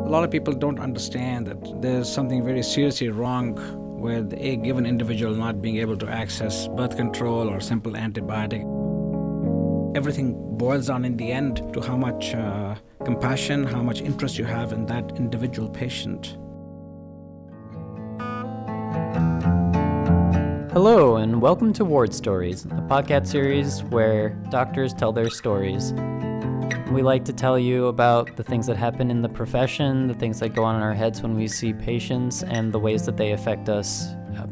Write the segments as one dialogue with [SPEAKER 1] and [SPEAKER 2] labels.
[SPEAKER 1] A lot of people don't understand that there's something very seriously wrong with a given individual not being able to access birth control or simple antibiotic. Everything boils down in the end to how much compassion, how much interest you have in that individual patient.
[SPEAKER 2] Hello, and welcome to Ward Stories, a podcast series where doctors tell their stories. We like to tell you about the things that happen in the profession, the things that go on in our heads when we see patients, and the ways that they affect us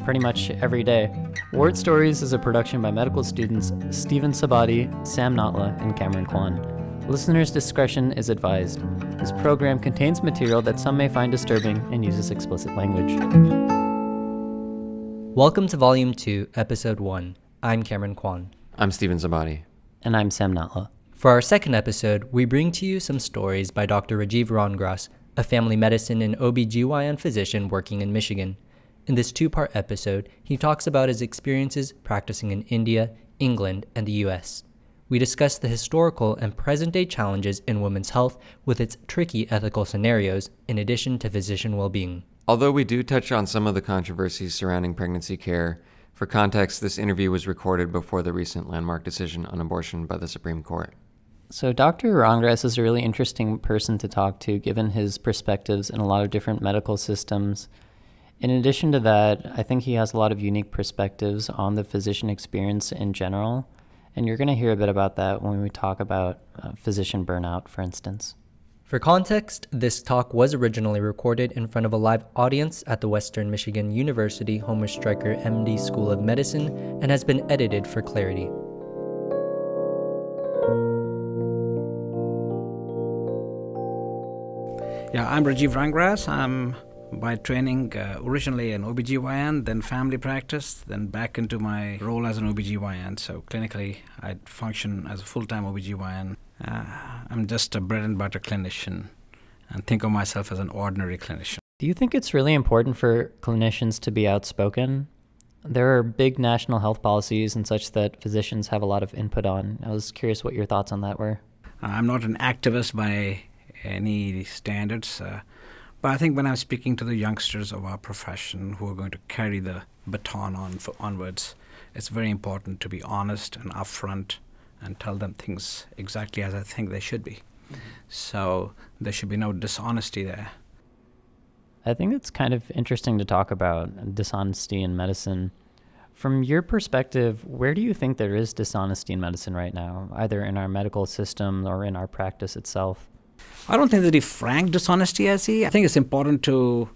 [SPEAKER 2] pretty much every day. Ward Stories is a production by medical students Stephen Szabadi, Sam Natla, and Cameron Quon. Listeners' discretion is advised. This program contains material that some may find disturbing and uses explicit language.
[SPEAKER 3] Welcome to Volume 2, Episode 1. I'm Cameron Quon.
[SPEAKER 4] I'm Stephen Szabadi.
[SPEAKER 2] And I'm Sam Natla.
[SPEAKER 3] For our second episode, we bring to you some stories by Dr. Rajiv Rangrass, a family medicine and OB GYN physician working in Michigan. In this two-part episode, he talks about his experiences practicing in India, England, and the US. We discuss the historical and present-day challenges in women's health with its tricky ethical scenarios, in addition to physician well-being.
[SPEAKER 4] Although we do touch on some of the controversies surrounding pregnancy care, for context, this interview was recorded before the recent landmark decision on abortion by the Supreme Court.
[SPEAKER 2] So Dr. Rangrass is a really interesting person to talk to, given his perspectives in a lot of different medical systems. In addition to that, I think he has a lot of unique perspectives on the physician experience in general, and you're going to hear a bit about that when we talk about physician burnout, for instance.
[SPEAKER 3] For context, this talk was originally recorded in front of a live audience at the Western Michigan University Homer Stryker MD School of Medicine and has been edited for clarity.
[SPEAKER 1] Yeah, I'm Rajiv Rangrass. I'm by training originally an OB-GYN, then family practice, then back into my role as an OB-GYN. So clinically, I function as a full-time OB-GYN. I'm just a bread and butter clinician and think of myself as an ordinary clinician.
[SPEAKER 2] Do you think it's really important for clinicians to be outspoken? There are big national health policies and such that physicians have a lot of input on. I was curious what your thoughts on that were.
[SPEAKER 1] I'm not an activist by any standards, but I think when I'm speaking to the youngsters of our profession who are going to carry the baton onwards, it's very important to be honest and upfront and tell them things exactly as I think they should be. Mm-hmm. So there should be no dishonesty there.
[SPEAKER 2] I think it's kind of interesting to talk about dishonesty in medicine. From your perspective, where do you think there is dishonesty in medicine right now, either in our medical system or in our practice itself?
[SPEAKER 1] I don't think there's any frank dishonesty, I see. I think it's important to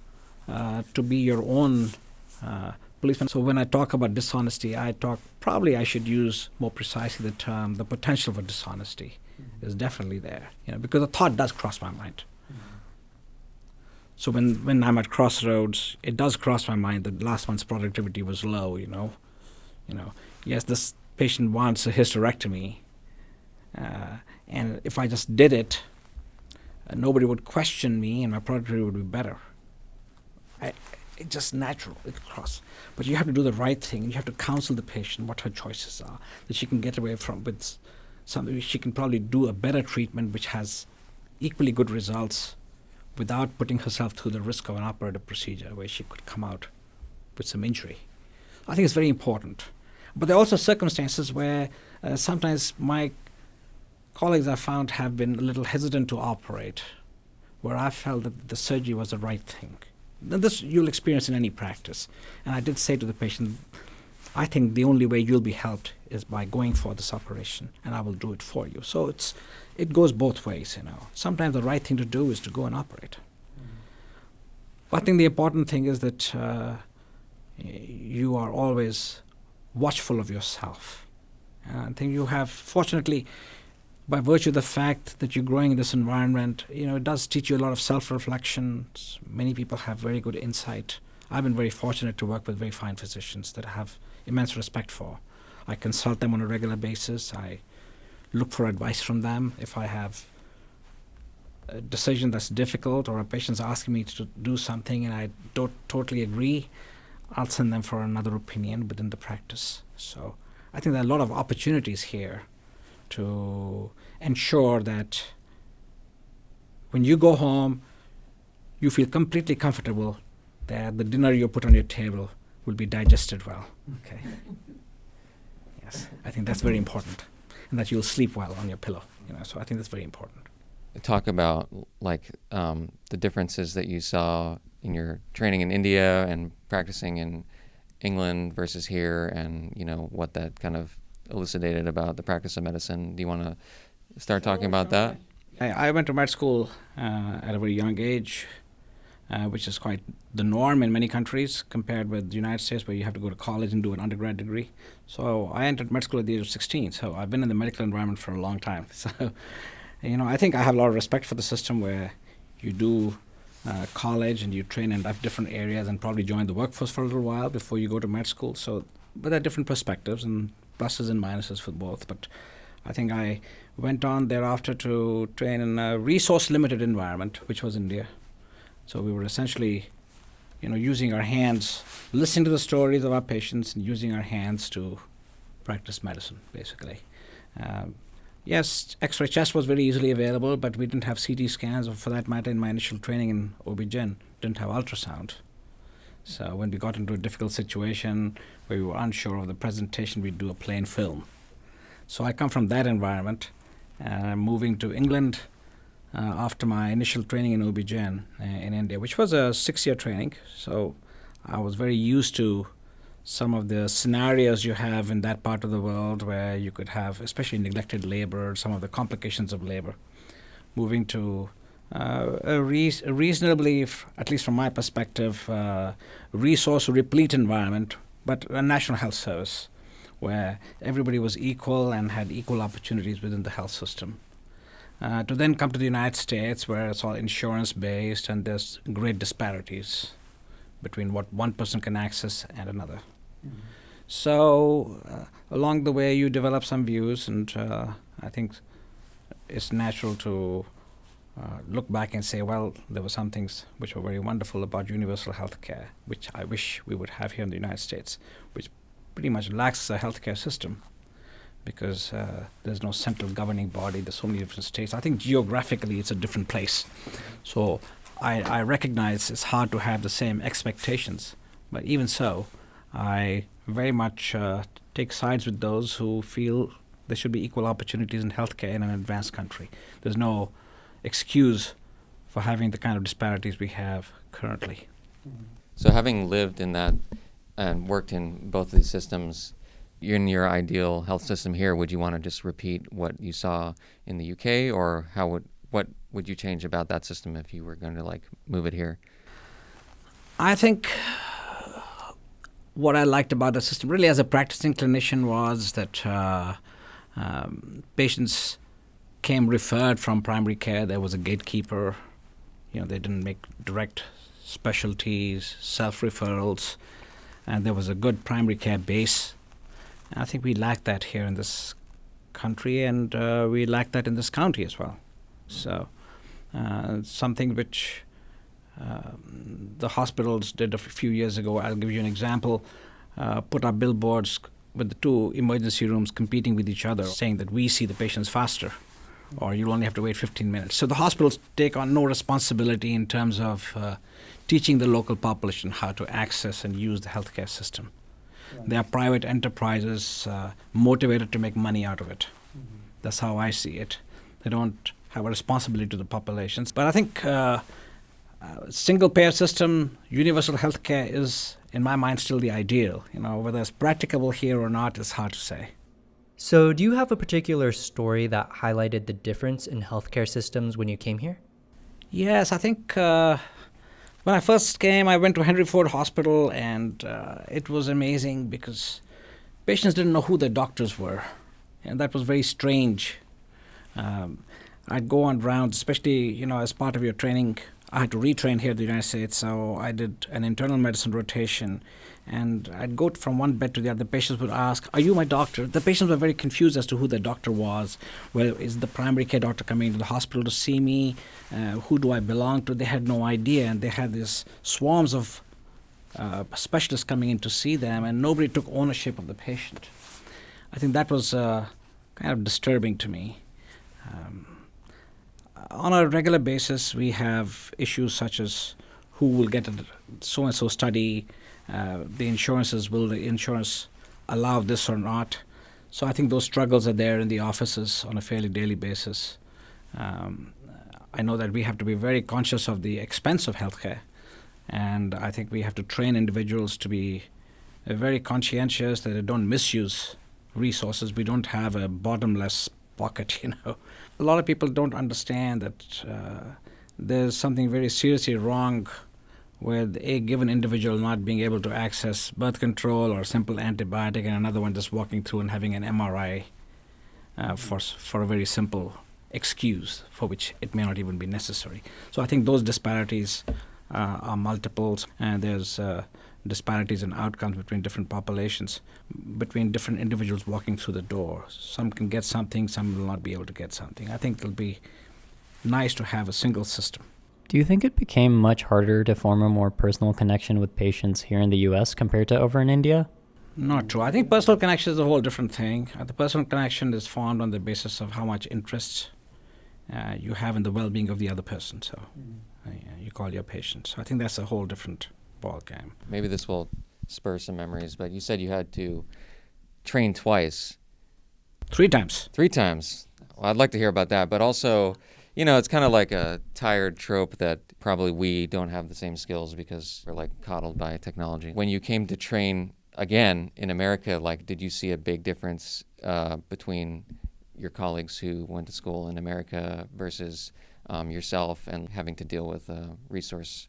[SPEAKER 1] be your own policeman. So when I talk about dishonesty, I should use more precisely the term, the potential for dishonesty is definitely there, because the thought does cross my mind. So when I'm at crossroads, it does cross my mind that last month's productivity was low, Yes, this patient wants a hysterectomy, and if I just did it, nobody would question me and my productivity would be better. It's just natural, it cross. But you have to do the right thing. You have to counsel the patient what her choices are, that she can get away from with something. She can probably do a better treatment which has equally good results without putting herself through the risk of an operative procedure where she could come out with some injury. I think it's very important. But there are also circumstances where sometimes my colleagues I found have been a little hesitant to operate, where I felt that the surgery was the right thing. This you'll experience in any practice. And I did say to the patient, I think the only way you'll be helped is by going for this operation, and I will do it for you. So it goes both ways, Sometimes the right thing to do is to go and operate. Mm-hmm. I think the important thing is that you are always watchful of yourself. I think you have, fortunately, by virtue of the fact that you're growing in this environment, it does teach you a lot of self-reflection. Many people have very good insight. I've been very fortunate to work with very fine physicians that I have immense respect for. I consult them on a regular basis. I look for advice from them. If I have a decision that's difficult or a patient's asking me to do something and I don't totally agree, I'll send them for another opinion within the practice. So I think there are a lot of opportunities here to ensure that when you go home, you feel completely comfortable that the dinner you put on your table will be digested well. Okay. Yes, I think that's very important, and that you'll sleep well on your pillow. So I think that's very important.
[SPEAKER 4] Talk about the differences that you saw in your training in India and practicing in England versus here, and what that kind of elucidated about the practice of medicine. Do you want to start talking about that?
[SPEAKER 1] I went to med school at a very young age, which is quite the norm in many countries compared with the United States, where you have to go to college and do an undergrad degree. So I entered med school at the age of 16, so I've been in the medical environment for a long time. So, I think I have a lot of respect for the system where you do college and you train in different areas and probably join the workforce for a little while before you go to med school. So, but there are different perspectives and pluses and minuses for both. But I think I went on thereafter to train in a resource-limited environment, which was India. So we were essentially, using our hands, listening to the stories of our patients and using our hands to practice medicine, basically. Yes, X-ray chest was very easily available, but we didn't have CT scans, or for that matter, in my initial training in OB GYN, didn't have ultrasound. So when we got into a difficult situation where we were unsure of the presentation, we'd do a plain film. So I come from that environment, moving to England after my initial training in OB GYN in India, which was a 6-year training. So I was very used to some of the scenarios you have in that part of the world where you could have, especially neglected labor, some of the complications of labor. Moving to a reasonably, at least from my perspective, resource-replete environment, but a national health service where everybody was equal and had equal opportunities within the health system. To then come to the United States, where it's all insurance-based and there's great disparities between what one person can access and another. Mm-hmm. So along the way, you develop some views, and I think it's natural to look back and say, well, there were some things which were very wonderful about universal health care, which I wish we would have here in the United States, which pretty much lacks a healthcare system because there's no central governing body. There's so many different states. I think geographically it's a different place. So I recognize it's hard to have the same expectations, but even so, I very much take sides with those who feel there should be equal opportunities in healthcare in an advanced country. There's no excuse for having the kind of disparities we have currently.
[SPEAKER 4] So having lived in that and worked in both of these systems, in your ideal health system here, would you want to just repeat what you saw in the UK, or what would you change about that system if you were going to move it here?
[SPEAKER 1] I think what I liked about the system, really as a practicing clinician, was that patients came referred from primary care. There was a gatekeeper. They didn't make direct specialties, self-referrals, and there was a good primary care base. And I think we lack that here in this country, and we lack that in this county as well. So something which the hospitals did a few years ago, I'll give you an example, put up billboards with the two emergency rooms competing with each other, saying that we see the patients faster, or you'll only have to wait 15 minutes. So the hospitals take on no responsibility in terms of teaching the local population how to access and use the healthcare system. Right. They are private enterprises motivated to make money out of it. Mm-hmm. That's how I see it. They don't have a responsibility to the populations. But I think single-payer system, universal healthcare is, in my mind, still the ideal. Whether it's practicable here or not is hard to say.
[SPEAKER 3] So do you have a particular story that highlighted the difference in healthcare systems when you came here?
[SPEAKER 1] Yes, I think when I first came, I went to Henry Ford Hospital, and it was amazing because patients didn't know who their doctors were, and that was very strange. I'd go on rounds, especially, as part of your training. I had to retrain here in the United States, so I did an internal medicine rotation, and I'd go from one bed to the other. The patients would ask, "Are you my doctor?" The patients were very confused as to who their doctor was. Well, is the primary care doctor coming to the hospital to see me? Who do I belong to? They had no idea, and they had these swarms of specialists coming in to see them, and nobody took ownership of the patient. I think that was kind of disturbing to me. On a regular basis, we have issues such as who will get a so-and-so study, the insurances, will the insurance allow this or not? So I think those struggles are there in the offices on a fairly daily basis. I know that we have to be very conscious of the expense of healthcare, and I think we have to train individuals to be very conscientious that they don't misuse resources. We don't have a bottomless pocket, A lot of people don't understand that there's something very seriously wrong with a given individual not being able to access birth control or simple antibiotic, and another one just walking through and having an MRI for a very simple excuse for which it may not even be necessary. So I think those disparities are multiples, and there's disparities in outcomes between different populations, between different individuals walking through the door. Some can get something, some will not be able to get something. I think it'll be nice to have a single system.
[SPEAKER 2] Do you think it became much harder to form a more personal connection with patients here in the U.S. compared to over in India?
[SPEAKER 1] Not true. I think personal connection is a whole different thing. The personal connection is formed on the basis of how much interest you have in the well-being of the other person. So you call your patient. So I think that's a whole different ball game.
[SPEAKER 4] Maybe this will spur some memories, but you said you had to train twice.
[SPEAKER 1] 3 times.
[SPEAKER 4] 3 times. Well, I'd like to hear about that, but also, it's kind of like a tired trope that probably we don't have the same skills because we're like coddled by technology. When you came to train again in America, did you see a big difference between your colleagues who went to school in America versus yourself and having to deal with a resource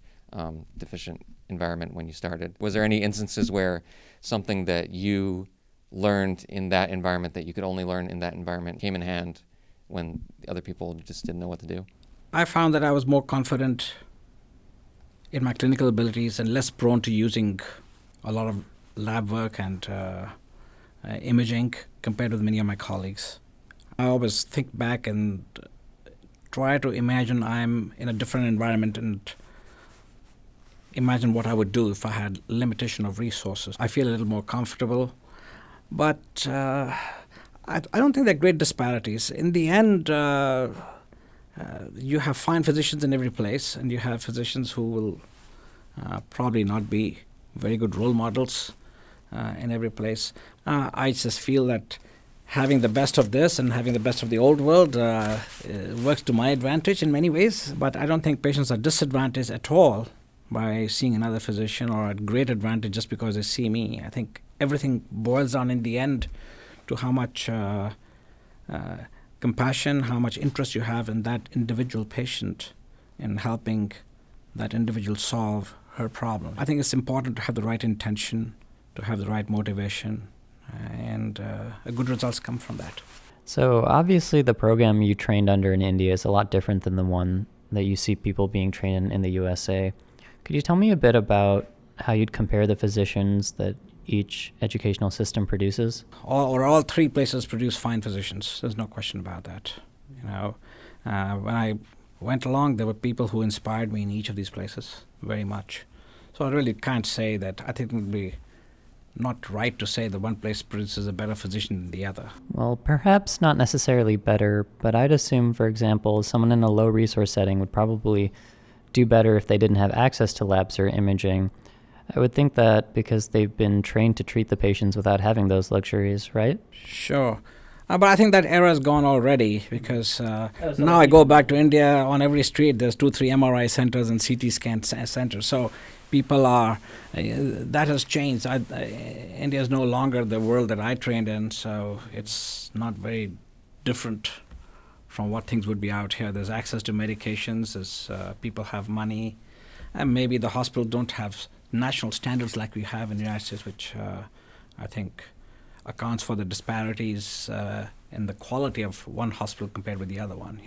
[SPEAKER 4] deficient environment when you started? Was there any instances where something that you learned in that environment that you could only learn in that environment came in hand when other people just didn't know what to do?
[SPEAKER 1] I found that I was more confident in my clinical abilities and less prone to using a lot of lab work and imaging compared with many of my colleagues. I always think back and try to imagine I'm in a different environment and imagine what I would do if I had limitation of resources. I feel a little more comfortable, but I don't think there are great disparities. In the end, you have fine physicians in every place, and you have physicians who will probably not be very good role models in every place. I just feel that having the best of this and having the best of the old world works to my advantage in many ways, but I don't think patients are disadvantaged at all by seeing another physician, or at great advantage just because they see me. I think everything boils down in the end to how much compassion, how much interest you have in that individual patient in helping that individual solve her problem. I think it's important to have the right intention, to have the right motivation, and good results come from that.
[SPEAKER 2] So obviously the program you trained under in India is a lot different than the one that you see people being trained in the USA. Could you tell me a bit about how you'd compare the physicians that each educational system produces?
[SPEAKER 1] All 3 places produce fine physicians. There's no question about that. When I went along, there were people who inspired me in each of these places very much. So I really can't say that. I think it would be not right to say that one place produces a better physician than the other.
[SPEAKER 2] Well, perhaps not necessarily better, but I'd assume, for example, someone in a low resource setting would probably do better if they didn't have access to labs or imaging. I would think that because they've been trained to treat the patients without having those luxuries, right?
[SPEAKER 1] Sure. But I think that era is gone already, because now I go back to India, on every street there's 2-3 MRI centers and CT scan centers. So people are, that has changed. India is no longer the world that I trained in, so it's not very different from what things would be out here. There's access to medications, people have money, and maybe the hospitals don't have national standards like we have in the United States, which I think accounts for the disparities in the quality of one hospital compared with the other one,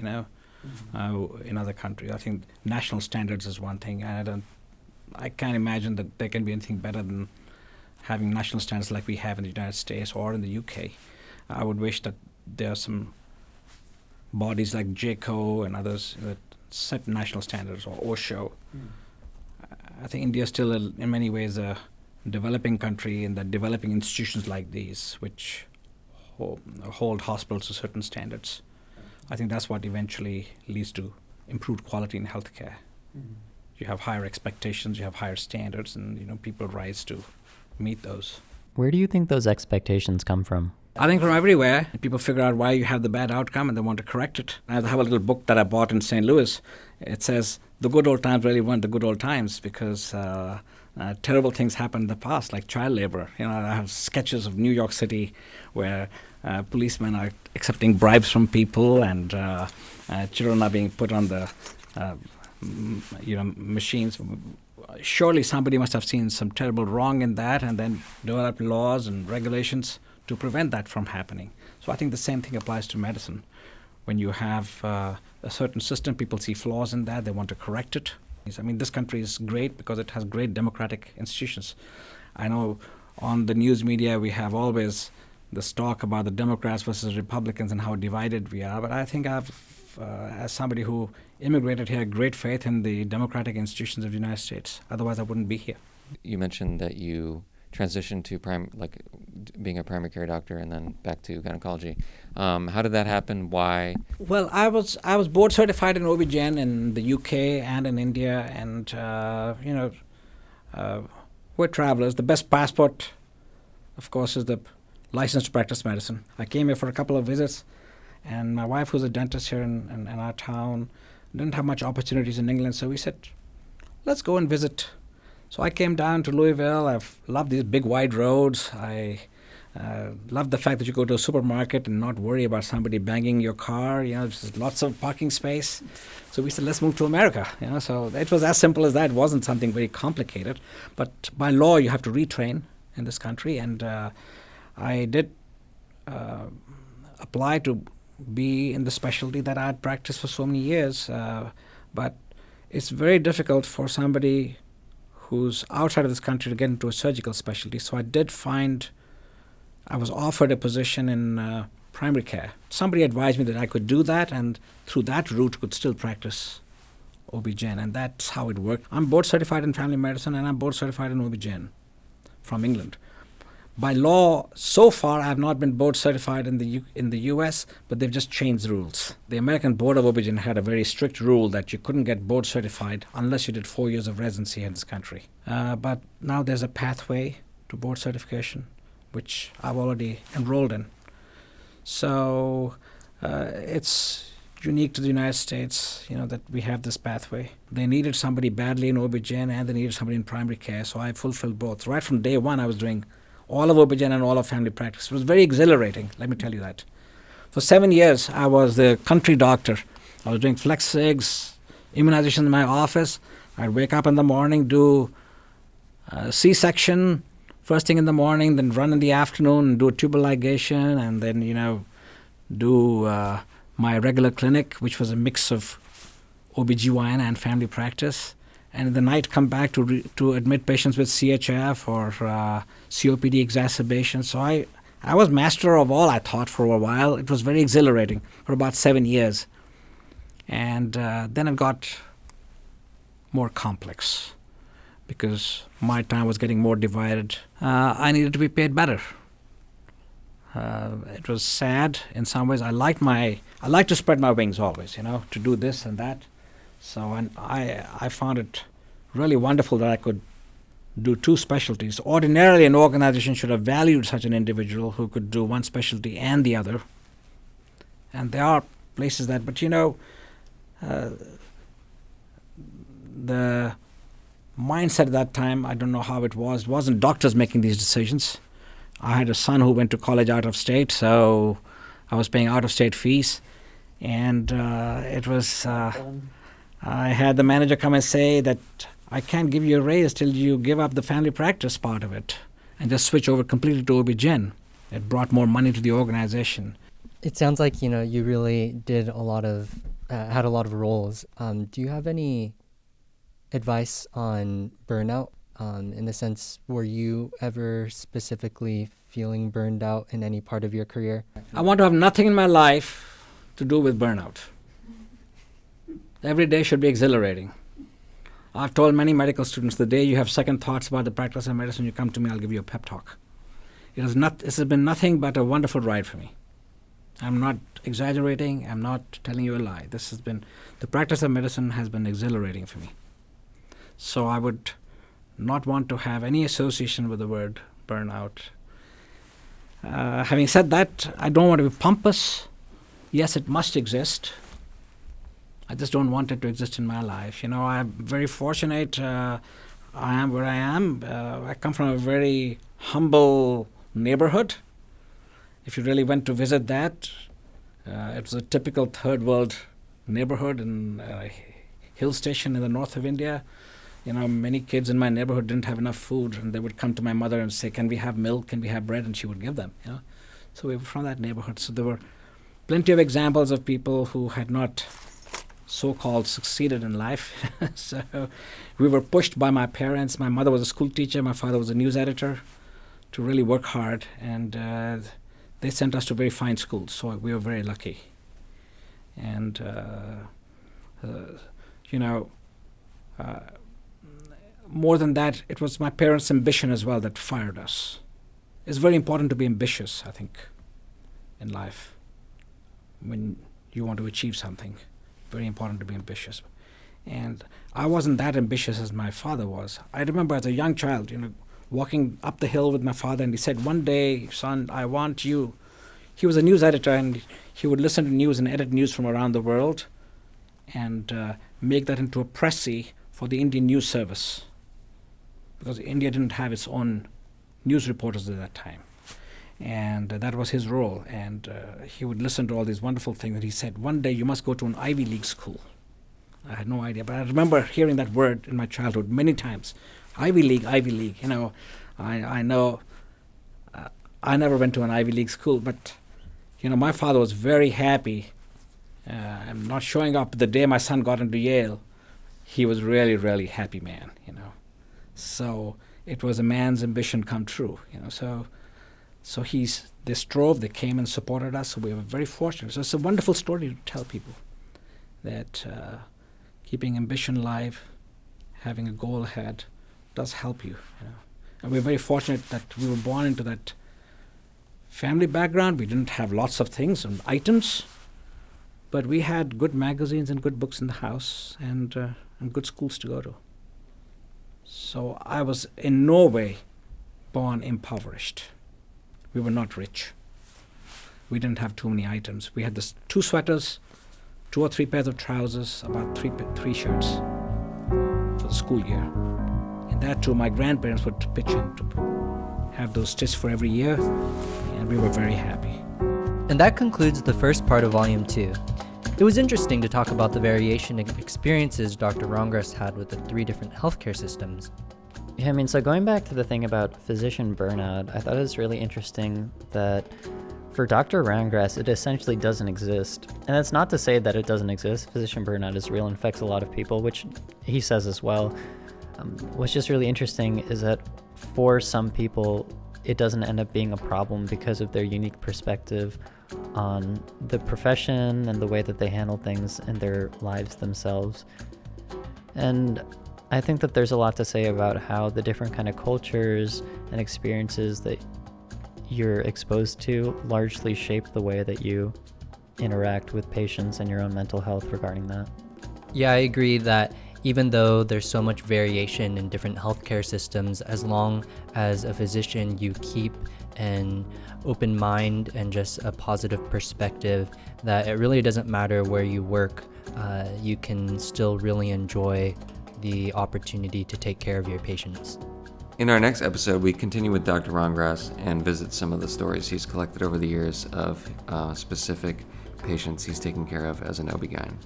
[SPEAKER 1] in other countries. I think national standards is one thing, and I can't imagine that there can be anything better than having national standards like we have in the United States or in the UK. I would wish that there are some bodies like JCO and others that set national standards, or OSHO. I think India is still, in many ways, a developing country, in that developing institutions like these, which hold hospitals to certain standards. I think that's what eventually leads to improved quality in healthcare. You have higher expectations, you have higher standards, and people rise to meet those.
[SPEAKER 2] Where do you think those expectations come from?
[SPEAKER 1] I think from everywhere. People figure out why you have the bad outcome and they want to correct it. I have a little book that I bought in St. Louis. It says the good old times really weren't the good old times because terrible things happened in the past, like child labor. I have sketches of New York City where policemen are accepting bribes from people and children are being put on the machines. Surely somebody must have seen some terrible wrong in that and then developed laws and regulations to prevent that from happening. So I think the same thing applies to medicine. When you have a certain system, people see flaws in that, they want to correct it. I mean, this country is great because it has great democratic institutions. I know on the news media we have always this talk about the Democrats versus Republicans and how divided we are, but I think I've, as somebody who immigrated here, great faith in the democratic institutions of the United States. Otherwise I wouldn't be here. You
[SPEAKER 4] mentioned that you transitioned to being a primary care doctor and then back to gynecology. How did that happen? Why? Well, I was board certified in OB GYN in the UK and in India, and we're travelers. The best passport, of course, is the license to practice medicine. I came here for a couple of visits, and my wife, who's a dentist here in our town, didn't have much opportunities in England, so we said, let's go and visit. So I came down to Louisville. I've loved these big wide roads. I love the fact that you go to a supermarket and not worry about somebody banging your car. There's lots of parking space. So we said, let's move to America. So it was as simple as that. It wasn't something very complicated. But by law, you have to retrain in this country. And I did apply to be in the specialty that I had practiced for so many years. But it's very difficult for somebody who's outside of this country to get into a surgical specialty. So I was offered a position in primary care. Somebody advised me that I could do that and through that route could still practice OB-GYN, and that's how it worked. I'm board certified in family medicine and I'm board certified in OB-GYN from England. By law, so far I have not been board certified in the US, but they've just changed the rules. The American Board of OB-GYN had a very strict rule that you couldn't get board certified unless you did 4 years of residency in this country. But now there's a pathway to board certification, which I've already enrolled in. So it's unique to the United States, that we have this pathway. They needed somebody badly in OB-GYN and they needed somebody in primary care, so I fulfilled both. Right from day one, I was doing all of OB-GYN and all of family practice. It was very exhilarating, let me tell you that. For 7 years, I was the country doctor. I was doing flex cigs, immunization in my office. I'd wake up in the morning, do a C-section first thing in the morning, then run in the afternoon and do a tubal ligation, and then, do my regular clinic, which was a mix of OB-GYN and family practice. And in the night, come back to admit patients with CHF or COPD exacerbation. So I was master of all, I thought, for a while. It was very exhilarating for about 7 years. And then it got more complex because my time was getting more divided. I needed to be paid better. It was sad in some ways. I like to spread my wings always, to do this and that. So I found it really wonderful that I could do two specialties. Ordinarily, an organization should have valued such an individual who could do one specialty and the other. And there are places that, but the mindset at that time, I don't know how it was. It wasn't doctors making these decisions. I had a son who went to college out of state, so I was paying out-of-state fees. And it was... I had the manager come and say that I can't give you a raise till you give up the family practice part of it and just switch over completely to OB-GYN. It brought more money to the organization.
[SPEAKER 3] It sounds like, you really did had a lot of roles. Do you have any advice on burnout? In the sense, were you ever specifically feeling burned out in any part of your career?
[SPEAKER 1] I want to have nothing in my life to do with burnout. Every day should be exhilarating. I've told many medical students, the day you have second thoughts about the practice of medicine, you come to me, I'll give you a pep talk. It has been nothing but a wonderful ride for me. I'm not exaggerating. I'm not telling you a lie. The practice of medicine has been exhilarating for me. So I would not want to have any association with the word burnout. Having said that, I don't want to be pompous. Yes, it must exist. I just don't want it to exist in my life. I'm very fortunate. I am where I am. I come from a very humble neighborhood. If you really went to visit that, it was a typical third world neighborhood in a hill station in the north of India. Many kids in my neighborhood didn't have enough food, and they would come to my mother and say, "Can we have milk? Can we have bread?" And she would give them. So we were from that neighborhood. So there were plenty of examples of people who had not so-called succeeded in life. So we were pushed by my parents. My mother was a school teacher. My father was a news editor, to really work hard. And they sent us to very fine schools. So we were very lucky. And, more than that, it was my parents' ambition as well that fired us. It's very important to be ambitious, I think, in life. When you want to achieve something, very important to be ambitious. And I wasn't that ambitious as my father was. I remember as a young child, walking up the hill with my father, and he said, "One day, son, I want you." He was a news editor, and he would listen to news and edit news from around the world and make that into a précis for the Indian news service, because India didn't have its own news reporters at that time. And that was his role. And he would listen to all these wonderful things. And he said, "One day you must go to an Ivy League school." I had no idea, but I remember hearing that word in my childhood many times. Ivy League, Ivy League. I know I never went to an Ivy League school, but my father was very happy. I'm not showing up the day my son got into Yale. He was really, really happy man, So it was a man's ambition come true, So they strove, they came and supported us, so we were very fortunate. So it's a wonderful story to tell people that keeping ambition alive, having a goal ahead, does help you, And we're very fortunate that we were born into that family background. We didn't have lots of things and items, but we had good magazines and good books in the house and good schools to go to. So I was in no way born impoverished. We were not rich. We didn't have too many items. We had 2 sweaters, 2 or 3 pairs of trousers, about 3 shirts for the school year. And that too, my grandparents would pitch in to have those stitched for every year, and we were very happy.
[SPEAKER 3] And that concludes the first part of Volume 2. It was interesting to talk about the variation in experiences Dr. Rangrass had with the 3 different healthcare systems.
[SPEAKER 2] Yeah, so going back to the thing about physician burnout, I thought it was really interesting that for Dr. Rangrass, it essentially doesn't exist. And that's not to say that it doesn't exist. Physician burnout is real and affects a lot of people, which he says as well. What's just really interesting is that for some people, it doesn't end up being a problem because of their unique perspective on the profession and the way that they handle things in their lives themselves. And I think that there's a lot to say about how the different kind of cultures and experiences that you're exposed to largely shape the way that you interact with patients and your own mental health regarding that.
[SPEAKER 3] Yeah, I agree that even though there's so much variation in different healthcare systems, as long as a physician you keep an open mind and just a positive perspective, that it really doesn't matter where you work, you can still really enjoy the opportunity to take care of your patients.
[SPEAKER 4] In our next episode, we continue with Dr. Rangrass and visit some of the stories he's collected over the years of specific patients he's taken care of as an OB GYN.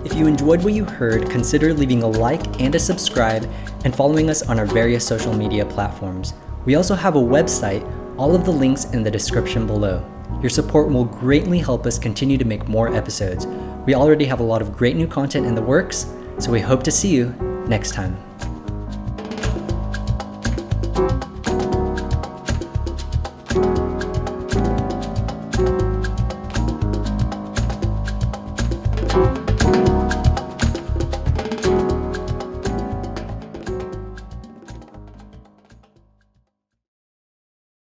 [SPEAKER 5] If you enjoyed what you heard, consider leaving a like and a subscribe and following us on our various social media platforms. We also have a website, all of the links in the description below. Your support will greatly help us continue to make more episodes. We already have a lot of great new content in the works, so we hope to see you next time.